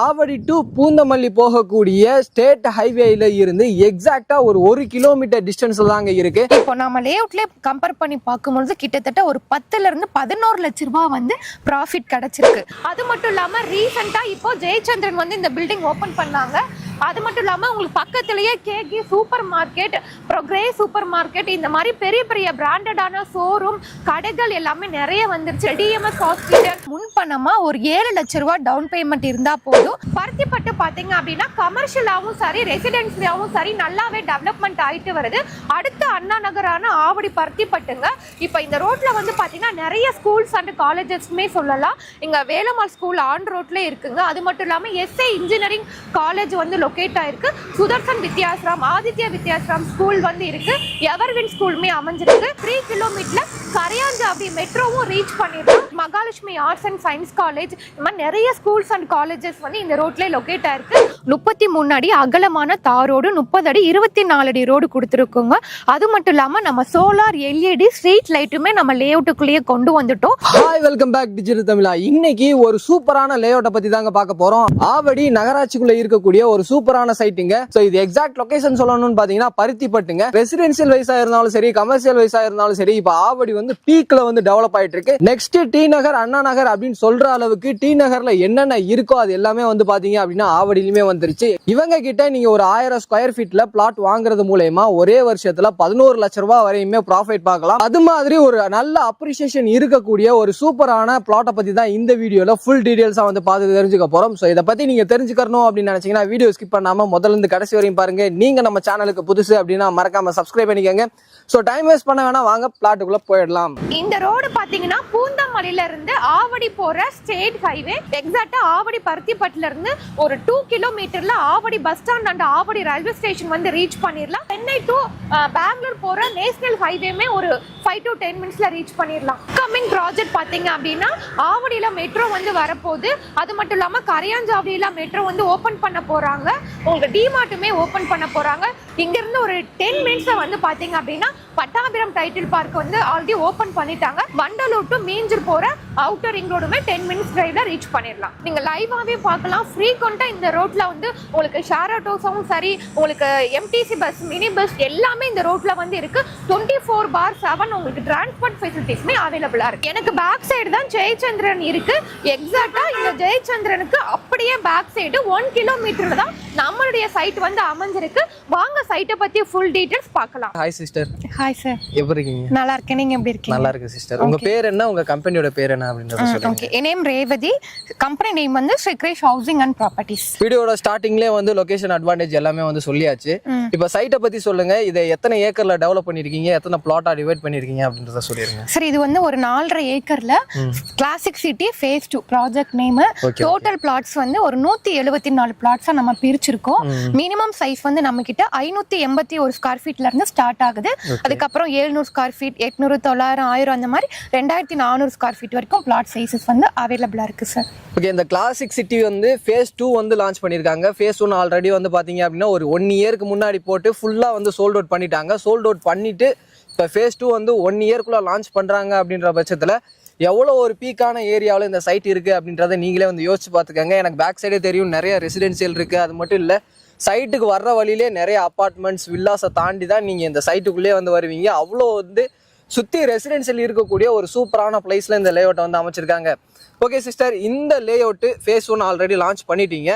Avadi to Poonamallee போகக்கூடிய state ஹைவேல இருந்து எக்ஸாக்டா ஒரு 1 கிலோமீட்டர் டிஸ்டன்ஸ்ல தாங்க இருக்கு. இப்போ நம்ம லேஅவுட்ல கம்பேர் பண்ணி பார்க்கும்போது கிட்டத்தட்ட ஒரு 10ல இருந்து 11 லட்சம் ரூபாய் வந்து ப்ராஃபிட் கிடைச்சிருக்கு. அது மட்டும் இல்லாம ரீசெண்டா இப்போ ஜெயச்சந்திரன் வந்து இந்த பில்டிங் ஓபன் பண்ணாங்க. அது மட்டும் இல்லாம உங்களுக்கு பக்கத்திலேயே கேகி சூப்பர் மார்க்கெட், ப்ரோக்ரே சூப்பர் மார்க்கெட், இந்த மாதிரி பெரிய பெரிய பிராண்டடான ஷோரூம் கடைகள் எல்லாமே நிறைய வந்துருச்சு. டிஎம்எஸ் ஹாஸ்பிட்டல் முன்பணமா ஒரு 7 லட்சம் ரூபாய் டவுன் பேமெண்ட் இருந்தா போதும். பருத்திப்பட்டு பாத்தீங்க அப்படின்னா கமர்ஷியலாவும் சரி ரெசிடென்சியாவும் சரி நல்லாவே டெவலப்மெண்ட் ஆயிட்டு வருது. அடுத்த அண்ணா நகரான ஆவடி பருத்திப்பட்டுங்க. இப்போ இந்த ரோட்ல வந்து பாத்தீங்கன்னா நிறைய ஸ்கூல்ஸ் அண்ட் காலேஜஸ்மே சொல்லலாம். இங்க வேலம்மாள் ஸ்கூல் ஆன் ரோட்ல இருக்குங்க. அது மட்டும் இல்லாம எஸ்ஏ இன்ஜினியரிங் காலேஜ் வந்து லொகேட் ஆயிருக்கு. சுதர்சன் வித்யாஸ்ராம், ஆதித்யா வித்யாஸ்ராம் ஸ்கூல் வந்து இருக்கு. எவர்வின் ஸ்கூலுமே அமைஞ்சிருக்கு. 3 கிலோமீட்டர்ல கரையாஞ்சாவடி மெட்ரோவும் ரீச் பண்ணிருக்கோம். Mahalakshmi arts and science college, இந்த மாதிரி நிறைய ஸ்கூல்ஸ் அண்ட் காலேஜஸ் வந்து இந்த ரோட்ல லொகேட் ஆயிருக்கு. 33 அடி அகலமான தாரோடு 30 அடி 24 அடி ரோடு கொடுத்துருக்கோங்க. அது மட்டும் இல்லாம நம்ம சோலார் எல்இடி ஸ்ட்ரீட் லைட்டுமே நம்ம லேஅவுட்டுக்குள்ளேயே கொண்டு வந்துட்டோம். ஹாய், வெல்கம் பேக் டிஜிட்டல் தமிழா. இன்னைக்கு ஒரு சூப்பரான லேஅவுட்டை பத்தி தாங்க பார்க்க போறோம். ஆவடி நகராட்சிக்குள்ள இருக்கக்கூடிய ஒரு சூப்பரான சைட்டுங்க. சோ இது எக்ஸாக்ட் லொகேஷன் சொல்லணும்னு பாத்தீங்கன்னா பருத்திப்பட்டுங்க. ரெசிடென்சியல் வைஸா இருந்தாலும் சரி, கமர்ஷியல் வைஸா இருந்தாலும் சரி, இப்ப ஆவடி வந்து பீக்ல வந்து டெவலப் ஆயிட்டு இருக்கு. நெக்ஸ்ட் டி நகர், அண்ணா நகர் அப்படின்னு சொல்ற அளவுக்கு டி நகர்ல என்னென்ன இருக்கோ அது எல்லாமே வந்து பாத்தீங்க அப்படின்னா ஆவடியிலுமே வந்துருச்சு. இவங்க கிட்ட நீங்க ஒரு 1000 ஸ்கொயர் ஃபீட்ல பிளாட் வாங்குறது மூலமா ஒரே வருஷத்துல 11 லட்சம் ரூபாய் வரையுமே ப்ராஃபிட் பார்க்கலாம். அது மாதிரி ஒரு நல்ல அப்ரிசியேஷன் இருக்கக்கூடிய ஒரு சூப்பரான பிளாட்டை பத்தி தான் இந்த வீடியோல ஃபுல் டீடைல்ஸா வந்து பார்த்து தெரிஞ்சுக்க போறோம். சோ இதை பத்தி நீங்க தெரிஞ்சுக்கணும் அப்படின்னு நினைச்சீங்கன்னா வீடியோ ஸ்கிப் பண்ணாம முதல்ல இருந்து கடைசி வரையும் பாருங்க. நீங்க நம்ம சேனலுக்கு புதுசு அப்படின்னா மறக்காம சப்ஸ்கிரைப் பண்ணிக்கோங்க. சோ டைம் வேஸ்ட் பண்ண வேணா, வாங்க பிளாட்டுக்குள்ள போயிடலாம். இந்த ரோடு பாத்தீங்கன்னா பூந்தமல்லியில இருந்து ஆவடி போற ஸ்டேட் ஹைவே. எக்ஸாக்ட்டா ஆவடி பருத்திப்பட்டுல இருந்து ஒரு 2 கிலோமீட்டர்ல Avadi bus stand and Avadi railway station வந்து ரீச் பண்ணிடலாம். சென்னை டு பெங்களூர் போற நேஷனல் ஹைவேமே ஒரு 5 to 10 மினிட்ஸ்ல ரீச் பண்ணிடலாம். கமிங் ப்ராஜெக்ட் பாத்தீங்க அப்படின்னா ஆவடியில மெட்ரோ வந்து வரப்போகுது. அது மட்டும் இல்லாம கரையாஞ்சாவடியில மெட்ரோ வந்து ஓபன் பண்ண போறாங்க. உங்களுக்கு டிமார்ட்டுமே ஓபன் பண்ண போறாங்க. இங்க இருந்து ஒரு 10 மினிட்ஸ்ல வந்து பாத்தீங்க அப்படின்னா பட்டாபிரம் டைட்டில் பார்க் வந்து ஆல்ரெடி ஓபன் பண்ணிட்டாங்க. வண்டலூர் டு மீஞ்சூர் போற அவுட்டர் ரிங் ரோடுமே 10 மினிட்ஸ் டிரைவ்ல ரீச் பண்ணிடலாம். நீங்க லைவாவே பார்க்கலாம். ஃப்ரீக்வெண்டா இந்த ரோட்ல வந்து உங்களுக்கு ஷேர் ஆட்டோஸும் சரி, உங்களுக்கு எம்டிசி பஸ், மினி பஸ் எல்லாமே இந்த ரோட்ல வந்து இருக்கு. 24/7 உங்களுக்கு டிரான்ஸ்போர்ட் ஃபெசிலிட்டிஸ்மே அவைலபிளா இருக்கு. எனக்கு பேக் சைடு தான் ஜெயச்சந்திரன் இருக்கு. எக்ஸாக்ட்டா இந்த ஜெயச்சந்திரனுக்கு அப்படியே பேக் சைடு 1 கிலோமீட்டர்ல தான் நம்மளுடைய சைட் வந்து அமைஞ்சிருக்கு. வாங்க சைட்டை பத்தி ஃபுல் டீடைல்ஸ் பார்க்கலாம். Hi sister. Hi sir. எப்படி இருக்கீங்க? நல்லா இருக்கேன். நீங்க எப்படி இருக்கீங்க? நல்லா இருக்கு சிஸ்டர். உங்க பேர் என்ன, உங்க கம்பெனியோட பேர் என்ன அப்படின்றத சொல்லுங்க. ஓகே, என் நேம் ரேவதி. கம்பெனி நேம் வந்து ஸ்ரீகிரேஷ் ஹவுசிங் அண்ட் ப்ராப்பர்ட்டிஸ். வீடியோட ஸ்டார்டிங்லயே வந்து லொகேஷன் அட்வான்டேஜ் எல்லாமே வந்து சொல்லியாச்சு. இப்போ சைட்டை பத்தி சொல்லுங்க. இதை எத்தனை ஏக்கர்ல டெவலப் பண்ணிருக்கீங்க, எத்தனை பிளாட்டா டிவைட் பண்ணிருக்கீங்க அப்படின்றத சொல்லிருங்க. சரி, இது வந்து ஒரு 4.5 ஏக்கர்ல classic city phase 2 project name. Total flats வந்து ஒரு 174 பிளாட்ஸா நம்ம பிரிச்சிருக்கோம். மினிமம் சைஸ் வந்து நம்ம கிட்ட 581 ஸ்கொயர் ஃபீட்ல இருந்து ஸ்டார்ட் ஆகுது. அதுக்கப்புறம் 700 ஸ்கொயர் ஃபீட், 800, 900, 1000 அந்த மாதிரி 2400 ஸ்கொயர் ஃபீட் வரைக்கும் பிளாட் சைஸஸ் வந்து அவைலபிளா இருக்கு சார். ஓகே, இந்த கிளாசிக் சிட்டி வந்து ஃபேஸ் 2 வந்து லான்ச் பண்ணிருக்காங்க. ஃபேஸ் 1 ஆல்ரெடி வந்து பாத்தீங்க அப்படின்னா ஒரு 1 இயருக்கு முன்னாடி போட்டு ஃபுல்லா வந்து சோல்ட் அவுட் பண்ணிட்டாங்க. சோல்ட் அவுட் பண்ணிட்டு இப்போ ஃபேஸ் 2 வந்து 1 இயர்க்குள்ள லான்ச் பண்றாங்க அப்படின்ற பட்சத்துல எவ்வளோ ஒரு பீக்கான ஏரியாவில் இந்த சைட் இருக்கு அப்படின்றத நீங்களே வந்து யோசிச்சு பார்த்துக்கோங்க. எனக்கு பேக் சைடே தெரியும், நிறைய ரெசிடென்சியல் இருக்கு. அது மட்டும் இல்லை, சைட்டுக்கு வர்ற வழியிலே நிறைய அப்பார்ட்மெண்ட்ஸ், வில்லாஸை தாண்டி தான் நீங்கள் இந்த சைட்டுக்குள்ளேயே வந்து வருவீங்க. அவ்வளோ வந்து சுற்றி ரெசிடென்சியல் இருக்கக்கூடிய ஒரு சூப்பரான பிளேஸில் இந்த லேஅவுட்டை வந்து அமைச்சிருக்காங்க. ஓகே சிஸ்டர், இந்த லேஅவுட் ஃபேஸ் 1 ஆல்ரெடி லான்ச் பண்ணிட்டீங்க.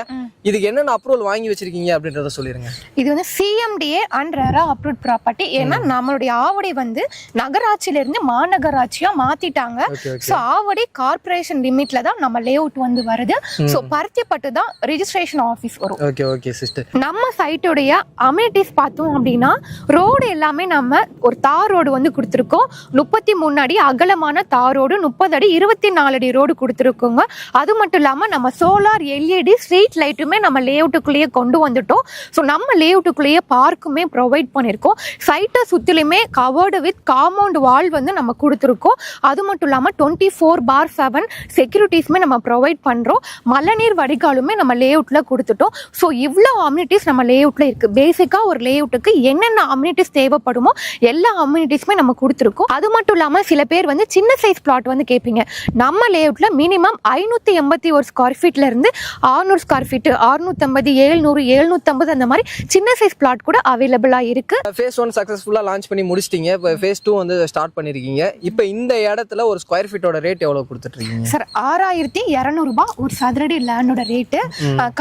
இதுக்கு என்னென்ன அப்ரூவல் வாங்கி வச்சிருக்கீங்க அப்படின்றத சொல்லிருங்க. இது வந்து CMDA and RERA approved property. ஏன்னா நம்மளுடைய ஆவடி வந்து நகராட்சியில இருந்து மாநகராட்சியா மாத்திட்டாங்க. சோ ஆவடி கார்பரேஷன் லிமிட்ல தான் நம்ம லேஅவுட் வந்து வருது. சோ பருத்திப்பட்டு தான் ரெஜிஸ்ட்ரேஷன் ஆபீஸ் வரும். Okay okay sister. நம்ம சைட்டோடைய அம்யூனிட்டிஸ் பார்த்தோம் அப்படின்னா ரோடு எல்லாமே நம்ம ஒரு தார் ரோடு வந்து கொடுத்துருக்கோம். 33 அடி அகலமான தார் ரோடு, 30 அடி 24 அடி ரோடு கொடுத்துருக்கோங்க. அது மட்டும் இல்லாம நம்ம சோலார் எல்இடி ஸ்ட்ரீட் லைட்டுமே நம்ம லேஅவுட்டுக்குள்ளேயே கொண்டு வந்துட்டோம். ஸோ நம்ம லேஅவுட்டுக்குள்ளேயே பார்க்குமே ப்ரொவைட் பண்ணியிருக்கோம். சைட்டை சுற்றிலுமே கவர்டு வித் காம்பவுண்ட் வால் வந்து நம்ம கொடுத்துருக்கோம். அது மட்டும் இல்லாமல் 24/7 செக்யூரிட்டிஸ்மே நம்ம ப்ரொவைட் பண்ணுறோம். மழைநீர் வடிகாலுமே நம்ம லேஅவுட்டில் கொடுத்துட்டோம். ஸோ இவ்வளோ அம்யூனிட்டிஸ் நம்ம லேஅவுட்டில் இருக்குது. பேசிக்காக ஒரு லேஅவுட்டுக்கு என்னென்ன அம்யூனிட்டிஸ் தேவைப்படுமோ எல்லா அம்யூனிட்டிஸுமே நம்ம கொடுத்துருக்கோம். அது மட்டும் இல்லாமல் சில பேர் வந்து சின்ன சைஸ் பிளாட் வந்து கேட்பீங்க. நம்ம லேஅவுட்டில் மினிமம் 581 ஸ்கொயர் ஃபீட்ல இருந்து 600 ஸ்கொயர் ஃபீட், 650, 700, 750 அந்த மாதிரி சின்ன சைஸ் பிளாட் கூட அவைலபிளா இருக்கு. ஃபேஸ் 1 சக்ஸஸ்ஃபுல்லாக லான்ச் பண்ணி முடிச்சிட்டீங்க. இப்போ ஃபேஸ் 2 வந்து ஸ்டார்ட் பண்ணியிருக்கீங்க. இப்போ இந்த இடத்துல ஒரு ஸ்கொயர் ஃபீட்டோட ரேட் எவ்வளோ கொடுத்துட்ருக்கீங்க சார்? 6200 ரூபாய் ஒரு சதுரடி லேண்டோட ரேட்டு.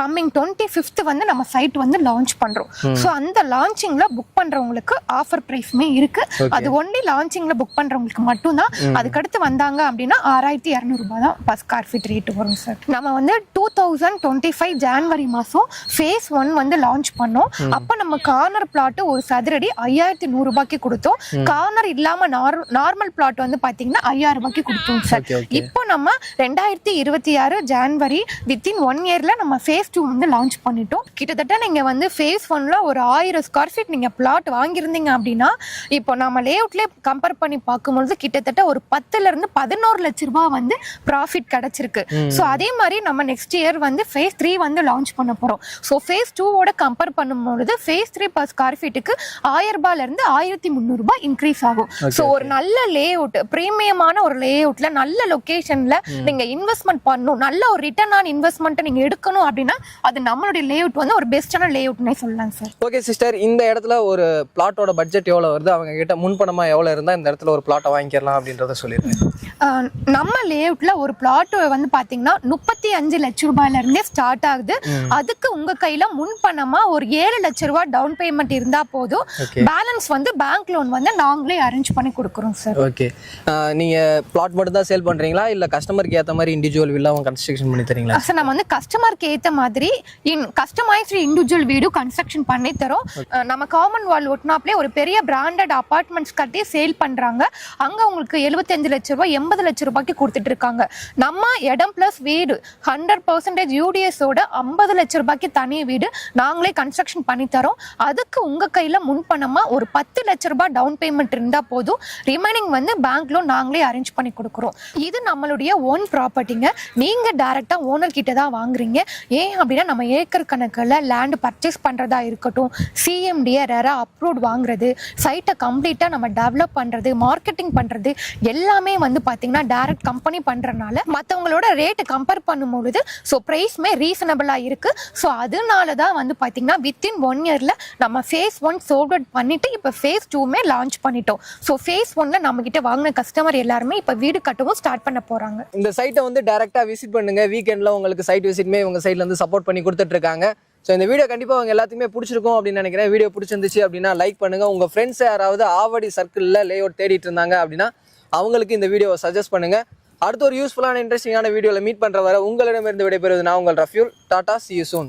கம்மிங் 25th வந்து நம்ம சைட் வந்து லான்ச் பண்றோம். ஸோ அந்த லான்ச்சிங்ல புக் பண்றவங்களுக்கு ஆஃபர் பிரைஸ்மே இருக்கு. அது ஒன்லி லான்ச்சிங்ல புக் பண்றவங்களுக்கு மட்டும்தான். அதுக்கடுத்து வந்தாங்க அப்படின்னா 6200 ரூபாய் தான் பர் ஸ்கொயர் ஃபீட் ரேட் வரும் சார். நம்ம வந்து 2025 ஜனவரி மாசம் ஃபேஸ் 1 வந்து லான்ச் பண்ணோம். அப்ப நம்ம கார்னர் பிளாட் ஒரு சதுரடி 5100 ரூபாய்க்கு கொடுத்தோம். கார்னர் இல்லாம நார்மல் பிளாட் வந்து பாத்தீங்கன்னா 5000 ரூபாய்க்கு கொடுத்தோம் சார். இப்போ நம்ம 2026 ஜனவரி வித்தின் 1 இயர்ல நம்ம ஃபேஸ் 2 வந்து லான்ச் பண்ணிட்டோம். கிட்டத்தட்ட நீங்க வந்து ஃபேஸ் 1ல ஒரு 1000 ஸ்கொயர் ஃபீட் நீங்க பிளாட் வாங்கியிருந்தீங்க அப்படின்னா இப்போ நம்ம லேஅவுட்ல கம்பேர் பண்ணி பார்க்கும்போது கிட்டத்தட்ட ஒரு 10ல இருந்து 11 லட்சம் ரூபாய் வந்து ப்ராஃபிட் கிடைச்சிருக்கு. ஸோ அதே மாதிரி நம்ம நெக்ஸ்ட் இயர் வந்து ஃபேஸ் 3 வந்து லான்ச் பண்ண போறோம். ஸோ ஃபேஸ் 2ஓட கம்பேர் பண்ணும்போது ஃபேஸ் 3 பர் ஸ்கொயர் ஃபீட்டுக்கு 1000 ரூபாயில இருந்து 1300 ரூபாய் இன்க்ரீஸ் ஆகும். ஸோ ஒரு நல்ல லேஅவுட், பிரீமியமான ஒரு லேஅவுட்ல நல்ல லொகேஷன்ல நீங்க இன்வெஸ்ட்மெண்ட் பண்ணணும், நல்ல ஒரு ரிட்டர்ன் ஆன் இன்வெஸ்ட்மெண்ட் நீங்க எடுக்கணும் அப்படின்னா அது நம்மளுடைய லேஅவுட் வந்து ஒரு பெஸ்டான லேஅவுட்னே சொல்லலாம் சார். ஓகே சிஸ்டர், இந்த இடத்துல ஒரு பிளாட்டோட பட்ஜெட் எவ்வளோ வருது, அவங்க கிட்ட முன்பணமா எவ்வளோ இருந்தால் இந்த இடத்துல ஒரு பிளாட்டை வாங்கிக்கலாம் அப்படின்றத சொல்லிடுறேன். நம்ம லேஅவுட்ல ஒரு பிளாட் வந்து பாத்தீங்கன்னா 35 லட்சம் ரூபாயில இருந்தே ஸ்டார்ட் ஆகுது. அதுக்கு உங்க கையில முன்பணமா ஒரு 7 லட்சம் ரூபாய் டவுன் பேமெண்ட் இருந்தா போதும். பேலன்ஸ் வந்து பேங்க் லோன் வந்து நாங்களே அரேஞ்ச் பண்ணி கொடுக்குறோம் சார். ஓகே, நீங்க பிளாட் மட்டும் தான் சேல் பண்றீங்களா இல்ல கஸ்டமருக்கு ஏத்த மாதிரி இண்டிவிஜுவல் வில்லாவும் கன்ஸ்ட்ரக்ஷன் பண்ணி தரீங்களா? சார் நம்ம வந்து கஸ்டமருக்கு ஏத்த மாதிரி கஸ்டமைஸ்டு இண்டிவிஜுவல் வீடு கன்ஸ்ட்ரக்ஷன் பண்ணி தரோம். நம்ம காமன் வால் ஒட்னாப்லயே ஒரு பெரிய பிராண்டட் அபார்ட்மெண்ட்ஸ் கட்டி சேல் பண்றாங்க. அங்க உங்களுக்கு 75 லட்சம் ரூபாய் 80 லட்சம் ரூபாய்க்கு கொடுத்துட்டு இருக்காங்க. நம்ம இடம் பிளஸ் வீடு 100% யூடிஎஸ் ஓட 50 லட்சம் ரூபாய்க்கு தனி வீடு நாங்களே கன்ஸ்ட்ரக்ஷன் பண்ணி தரோம். அதுக்கு உங்க கையில முன்பணமா ஒரு 10 லட்சம் ரூபாய் டவுன் பேமெண்ட் இருந்தா போதும். ரிமைனிங் வந்து பேங்க் லோன் நாங்களே அரேஞ்ச் பண்ணி கொடுக்குறோம். இது நம்மளுடைய ஓன் ப்ராப்பர்ட்டிங்க. நீங்க டைரக்டா ஓனர் கிட்ட தான் வாங்குறீங்க. ஏன் அப்படின்னா நம்ம ஏக்கர் கணக்கில் லேண்ட் பர்ச்சேஸ் பண்றதா இருக்கட்டும், சிஎம்டிஏ ரெரா அப்ரூவ்ட் வாங்குறது, சைட்டை கம்ப்ளீட்டா நம்ம டெவலப் பண்றது, மார்க்கெட்டிங் பண்றது எல்லாமே வந்து பாத்தீங்கன்னா டைரக்ட் கம்பெனி பண்றதுனால மற்றவங்களோட ரேட் கம்பேர் பண்ணும்பொழுது ஸோ ப்ரைஸ்மே ரீசனபிளாக இருக்கு. ஸோ அதனால தான் வந்து பார்த்தீங்கன்னா வித்தின் 1 இயர்ல நம்ம ஃபேஸ் 1 சோல்ட் அவுட் பண்ணிட்டு இப்போ ஃபேஸ் 2மே லான்ச் பண்ணிட்டோம். ஸோ ஃபேஸ் 1ல நம்ம கிட்ட வாங்கின கஸ்டமர் எல்லாருமே இப்போ வீடு கட்டவும் ஸ்டார்ட் பண்ண போறாங்க. இந்த சைட்டை வந்து டைரக்டா விசிட் பண்ணுங்க. வீக்கெண்ட்ல உங்களுக்கு சைட் விசிட்மே உங்க சைட்ல இருந்து சப்போர்ட் பண்ணி கொடுத்துட்டு இருக்காங்க. ஸோ இந்த வீடியோ கண்டிப்பாக அவங்க எல்லாத்துக்குமே பிடிச்சிருக்கும் அப்படின்னு நினைக்கிறேன். வீடியோ பிடிச்சிருந்துச்சு அப்படின்னா லைக் பண்ணுங்க. உங்க ஃப்ரெண்ட்ஸ் யாராவது ஆவடி சர்க்கிளில் லேஅவுட் தேடிட்டு இருந்தாங்க அப்படின்னா அவங்களுக்கு இந்த வீடியோவை சஜஸ்ட் பண்ணுங்க. அடுத்த ஒரு யூஸ்ஃபுல்லான இன்ட்ரெஸ்டிங்கான வீடியோவில் மீட் பண்ற வரை உங்களிடமிருந்து விடைபெறுவது நான் உங்கள் ரஃப்யூல். Tata, see you soon.